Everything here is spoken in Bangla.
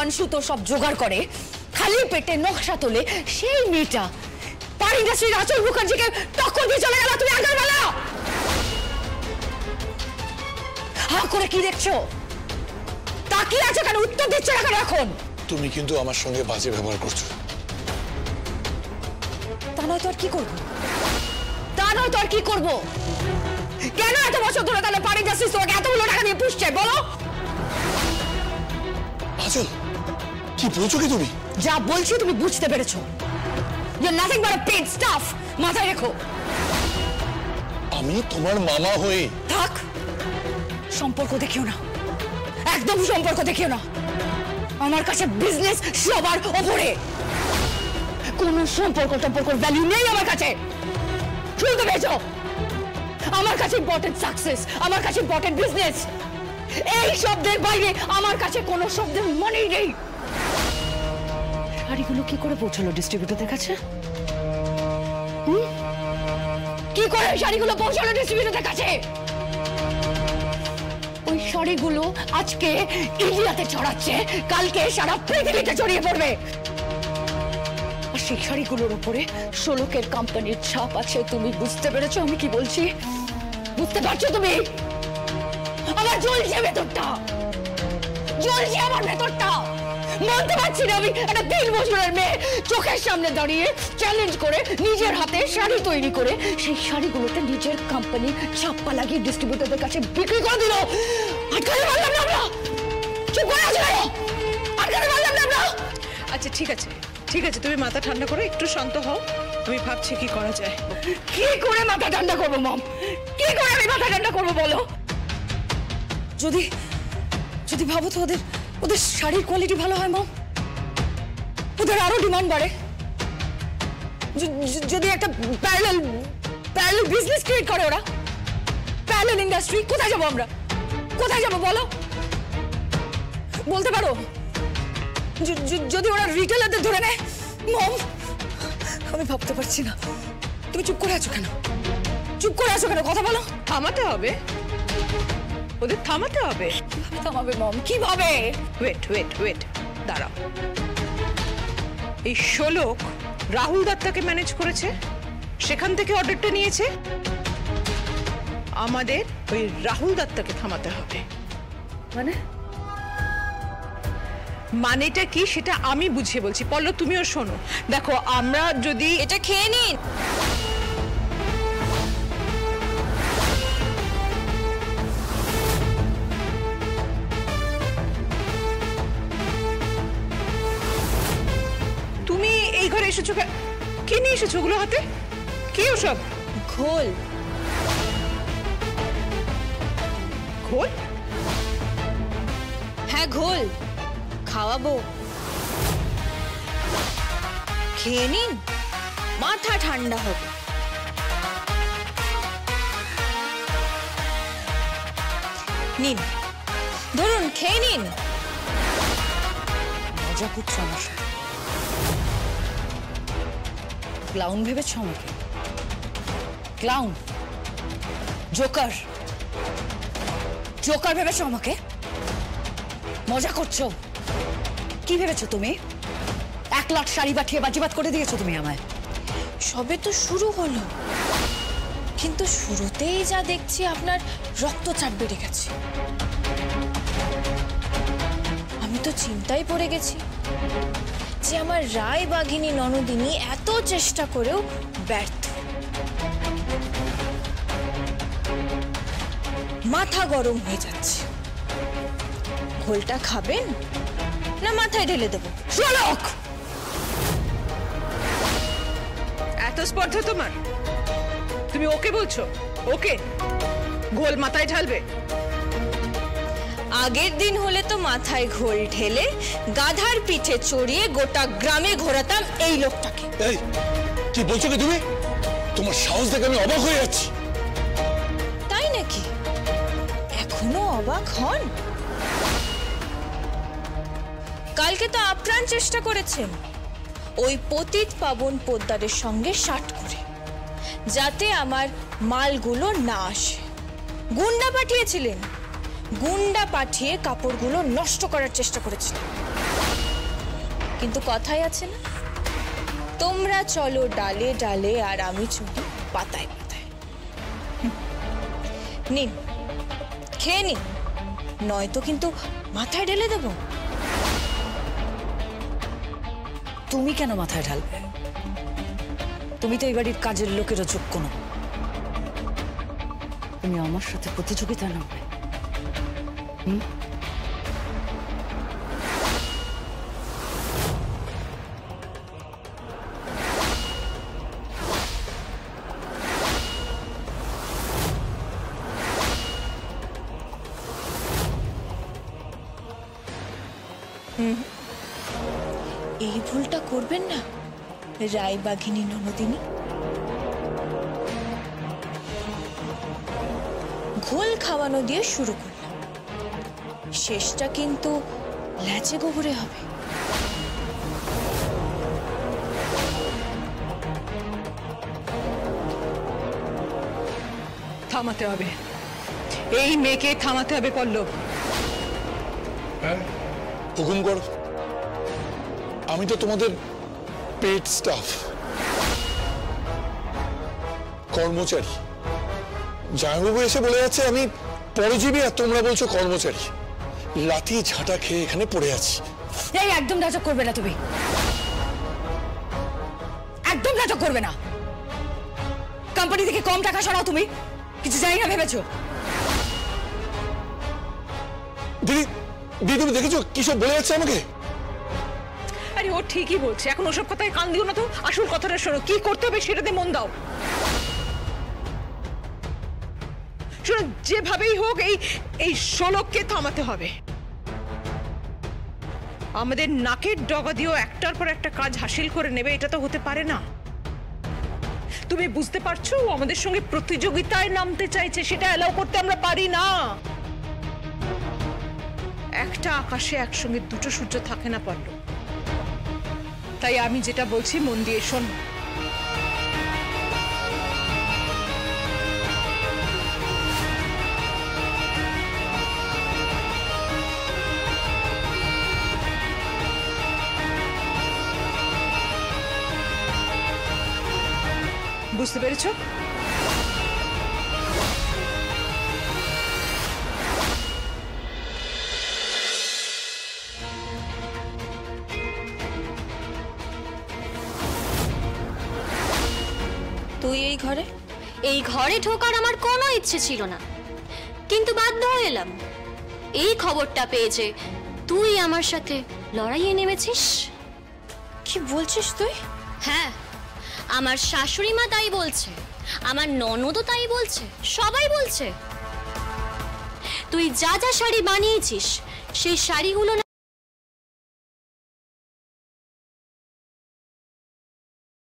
হিমাংশু তো সব জোগাড় করে, খালি পেটে নকশা তোলে, সেই মেয়েটা পার ইন্ডাস্ট্রির আচল মুখার্জিকে টক্কর দিয়ে চলে গেল তুমি আগের বেলা। হা করে কি দেখছো? তাকিয়ে আছো কেন? উত্তর দিচ্ছ না কেন এখন? তুমি কিন্তু আমার সঙ্গে বাজে ব্যবহার করছো। তা নয় তো আর কি করবো? কেন এত বছর ধরে তাহলে পার ইন্ডাস্ট্রি তোমাকে এতগুলো টাকা দিয়ে পুষছে বলো? আচল, কি বলছো কি তুমি? যা বলছি তুমি বুঝতে পেরেছো। You're nothing but a paid staff. মাথায় রেখো। আমি তোমার মামা হই। থাক, সম্পর্ক দেখিও না, একদম সম্পর্ক দেখিও না। আমার কাছে বিজনেস সবার ওপরে, কোন সম্পর্ক ভ্যালু নেই আমার কাছে। শুনতে পেয়েছো? আমার কাছে ইম্পর্টেন্ট সাকসেস, আমার কাছে ইম্পর্টেন্ট বিজনেস। এই শব্দের বাইরে আমার কাছে কোনো শব্দের মানেই নেই। শাড়িগুলো কি করে পৌঁছলো ডিস্ট্রিবিউটরদের কাছে? কি করে শাড়িগুলো পৌঁছালো ডিস্ট্রিবিউটরদের কাছে? ওই শাড়িগুলো আজকে ইন্ডিয়াতে ছড়াচ্ছে, কালকে সারা পৃথিবীতে ছড়িয়ে পড়বে। আর সেই শাড়িগুলোর উপরে শোলকের কোম্পানির ছাপ আছে। তুমি বুঝতে পেরেছো আমি কি বলছি? বুঝতে পারছো তুমি? আমার জ্বলছে ভেতরটা, জ্বলছে আমার ভেতরটা। মানতে পারছি না আমি একটা 3 বছরের মেয়ে চোখের সামনে দাঁড়িয়ে চ্যালেঞ্জ করে নিজের হাতে শাড়ি তৈরি করে সেই শাড়িগুলোতে নিজের কোম্পানি ছাপ্পা লাগিয়ে ডিস্ট্রিবিউটরদের কাছে বিক্রি করে দিল। আটকাতে পারলাম না আমরা। চুপ করে আছো কেন? আটকাতে পারলাম না আমরা। আচ্ছা ঠিক আছে, তুমি মাথা ঠান্ডা করো, একটু শান্ত হও। আমি ভাবছি কি করা যায়। কি করে মাথা ঠান্ডা করবো মম? কি করে আমি মাথা ঠান্ডা করবো বলো? যদি ভাবো তো ওদের শাড়ির কোয়ালিটি ভালো হয় মম, ওদের আরো ডিমান্ড বাড়ে। যদি একটা প্যারালাল বিজনেস ক্রিয়েট করে ওরা, প্যারালাল ইন্ডাস্ট্রি, কোথায় যাবো আমরা? কোথায় যাবো বলো? বলতে পারো? যদি ওরা রিটেলারদের ধরে নেয় মম, আমি ভাবতে পারছি না। তুমি চুপ করে আছো কেন? কথা বলো। থামাতে হবে, ওদের থামাতে হবে। থামাবে মম? কিভাবে? ওয়েট, দাঁড়াও। এই শোলক রাহুল দত্তাকে ম্যানেজ করেছে, সেখান থেকে অর্ডারটা নিয়েছে। আমাদের ওই রাহুল দত্তাকে থামাতে হবে। মানেটা কি সেটা আমি বুঝিয়ে বলছি, পল্লব তুমিও শোনো। দেখো আমরা যদি এটা খেয়ে নিন। তুমি এই ঘরে এসেছো, কে নিয়ে এসেছো ওগুলো হাতে? কি ওসব? ঘোল। হ্যাঁ ঘোল, খাওয়াবো, খেয়ে নিন, মাথা ঠান্ডা হবে। নিন, ধরুন, খেয়ে নিন। মজা করছো আমার সাথে? ক্লাউন ভেবেছ আমাকে? ক্লাউন, জোকার ভেবেছ আমাকে? মজা করছো? কি ভেবেছো তুমি? 1 লাখ শাড়ি পাঠিয়ে বাজিবাদ করে দিয়েছো তুমি আমায়। সবে তো শুরু হলো, কিন্তু শুরুতেই যা দেখছি আপনার রক্তচাপ বেড়ে গেছে। আমি তো চিন্তায় পড়ে গেছি যে আমার রায় বাঘিনী ননদিনী এত চেষ্টা করেও ব্যর্থ। মাথা গরম হয়ে যাচ্ছে। ঘোলটা খাবেন না মাথায় ঢেলে দেবো? শোলক, এত স্পর্ধা তোমার? তুমি ওকে বলছো? ওকে ঘোল মাথায় ঢালবে? আগের দিন হলে তো মাথায় ঘোল ঢেলে গাধার পিঠে চড়িয়ে গোটা গ্রামে ঘোরাতাম এই লোকটাকে। এই কি বলছো কি তুমি? তোমার সাহস দেখে আমি অবাক হয়ে যাচ্ছি। তাই নাকি? এখনো অবাক হন? কালকে তো আপ্রাণ চেষ্টা করেছেন ওই পতিত পাবন পোদ্দারের সঙ্গে শাট করে, যাতে আমার মালগুলো না আসে। গুন্ডা পাঠিয়েছিলেন, গুন্ডা পাঠিয়ে কাপড়গুলো নষ্ট করার চেষ্টা করেছিলেন। কিন্তু কথাই আছে না, তোমরা চলো ডালে ডালে আর আমি চলি পাতায় পাতায়। নিন, খেয়ে নিন, নয়তো কিন্তু মাথায় ঢেলে দেবো। তুমি কেন মাথায় ঢালবে? তুমি তো এই বাড়ির কাজের লোকেরও যোগ্য নও। তুমি আমার সাথে প্রতিযোগিতা নামবে। এই ভুলটা করবেন না রায়বাঘিনী ননদিনী। ঘোল খাওয়ানো দিয়ে শুরু করলাম, শেষটা কিন্তু ল্যাচে গোবরে হবে। থামাতে হবে, এই মেয়েকে থামাতে হবে পল্লব। হ্যাঁ, হুকুম করো। আমি তো তোমাদের পেড স্টাফ, কর্মচারী। জামাইবাবু এসে বলে যাচ্ছে আমি পরজীবী আর তোমরা বলছো কর্মচারী। লাথি ঝাঁটা খেয়ে এখানে পড়ে আছি। এই একদম নাটক করবে না তুমি, একদম নাটক করবে না। কোম্পানি থেকে কম টাকা সরাও তুমি, কিছু জানি না ভেবেছো? দিদি, দিদি তুমি দেখেছো কি সব বলে যাচ্ছে আমাকে? আরে ও ঠিকই বলছে, এখন ওসব কথায় কান দিও না তো, আসল কথাটা শোনো, কি করতে হবে সেটাতে মন দাও। শোনো, যেভাবেই হোক এই শোলককে থামাতে হবে। আমাদের নাকের ডগা দিয়েও একটার পর একটা কাজ হাসিল করে নেবে, এটা তো হতে পারে না। তুমি বুঝতে পারছো ও আমাদের সঙ্গে প্রতিযোগিতায় নামতে চাইছে, সেটা অ্যালাউ করতে আমরা পারি না। একটা আকাশে একসঙ্গে দুটো সূর্য থাকে না পল্লব। তাই আমি যেটা বলছি মন দিয়ে শোন। বুঝতে পেরেছো? তুই এই ঘরে ঢোকার আমার কোনো ইচ্ছে ছিল না, কিন্তু বাধ্য হয়ে এলাম এই খবরটা পেয়েছে তুই আমার সাথে লড়াইয়ে নেমেছিস। কি বলছিস তুই? হ্যাঁ, আমার শাশুড়ি মা তাই বলছে, আমার ননদও তাই বলছে, সবাই বলছে। তুই যা যা শাড়ি বানিয়েছিস সেই শাড়িগুলো